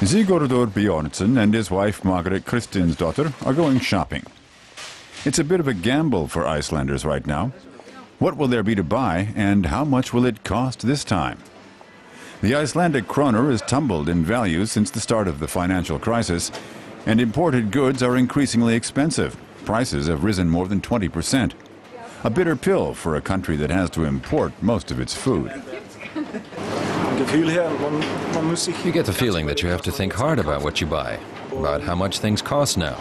Sigurdur Bjornsson and his wife Margaret Kristinsdottir are going shopping. It's a bit of a gamble for Icelanders right now. What will there be to buy, and how much will it cost this time? The Icelandic kroner has tumbled in value since the start of the financial crisis, and imported goods are increasingly expensive. Prices have risen more than 20%. A bitter pill for a country that has to import most of its food. You get the feeling that you have to think hard about what you buy, about how much things cost now.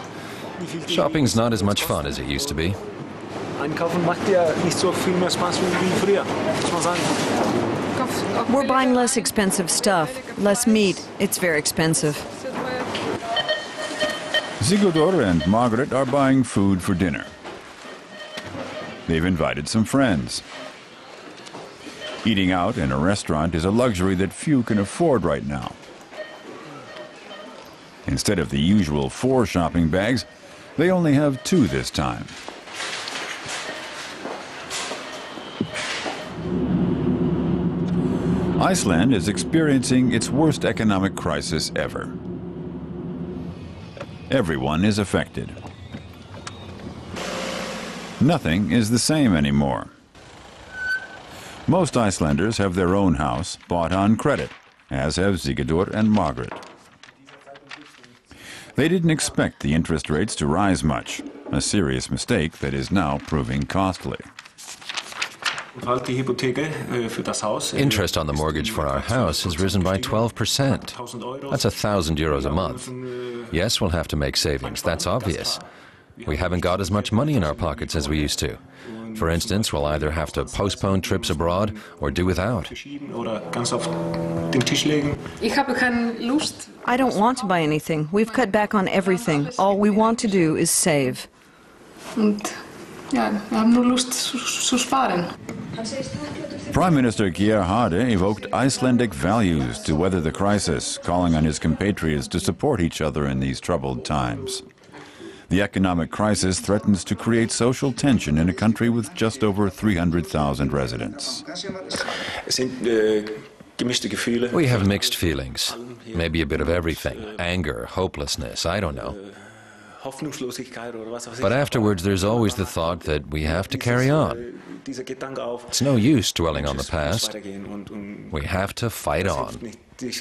Shopping's not as much fun as it used to be. We're buying less expensive stuff, less meat. It's very expensive. Sigurdur and Margaret are buying food for dinner. They've invited some friends. Eating out in a restaurant is a luxury that few can afford right now. Instead of the usual 4 shopping bags, they only have 2 this time. Iceland is experiencing its worst economic crisis ever. Everyone is affected. Nothing is the same anymore. Most Icelanders have their own house bought on credit, as have Sigurdur and Margaret. They didn't expect the interest rates to rise much, a serious mistake that is now proving costly. Interest on the mortgage for our house has risen by 12%. That's €1,000 a month. Yes, we'll have to make savings, that's obvious. We haven't got as much money in our pockets as we used to. For instance, we'll either have to postpone trips abroad or do without. I don't want to buy anything. We've cut back on everything. All we want to do is save. Prime Minister Gerhard evoked Icelandic values to weather the crisis, calling on his compatriots to support each other in these troubled times. The economic crisis threatens to create social tension in a country with just over 300,000 residents. We have mixed feelings. Maybe a bit of everything. Anger, hopelessness, I don't know. But afterwards there's always the thought that we have to carry on. It's no use dwelling on the past. We have to fight on. The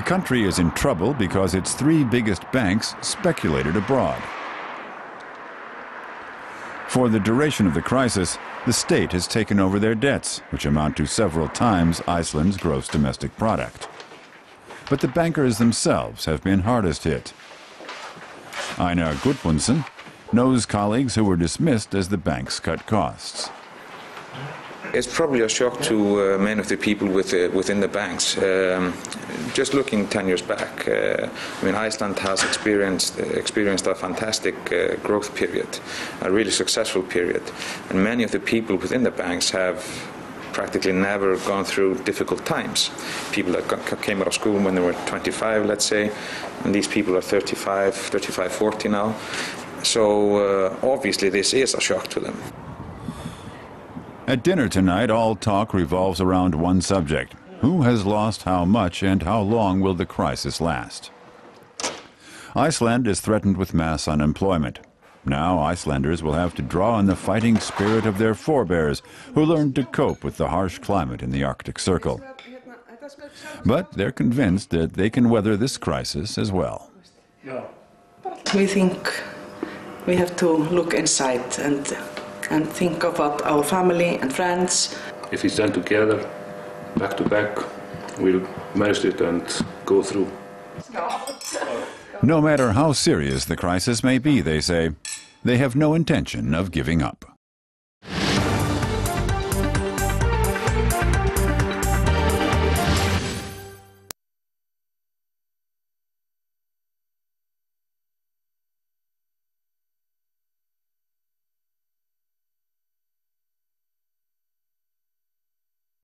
country is in trouble because its 3 biggest banks speculated abroad. For the duration of the crisis, the state has taken over their debts, which amount to several times Iceland's gross domestic product. But the bankers themselves have been hardest hit. Einar Gudmundsson knows colleagues who were dismissed as the banks cut costs. It's probably a shock to many of the people within the banks. Just looking 10 years back, Iceland has experienced a fantastic growth period, a really successful period. And many of the people within the banks have practically never gone through difficult times. People that came out of school when they were 25, let's say, and these people are 35, 40 now. So obviously this is a shock to them. At dinner tonight, all talk revolves around one subject. Who has lost how much and how long will the crisis last? Iceland is threatened with mass unemployment. Now Icelanders will have to draw on the fighting spirit of their forebears, who learned to cope with the harsh climate in the Arctic Circle. But they're convinced that they can weather this crisis as well. We think we have to look inside and think about our family and friends. If we stand together, back to back, we'll manage it and go through. No matter how serious the crisis may be, they say, they have no intention of giving up.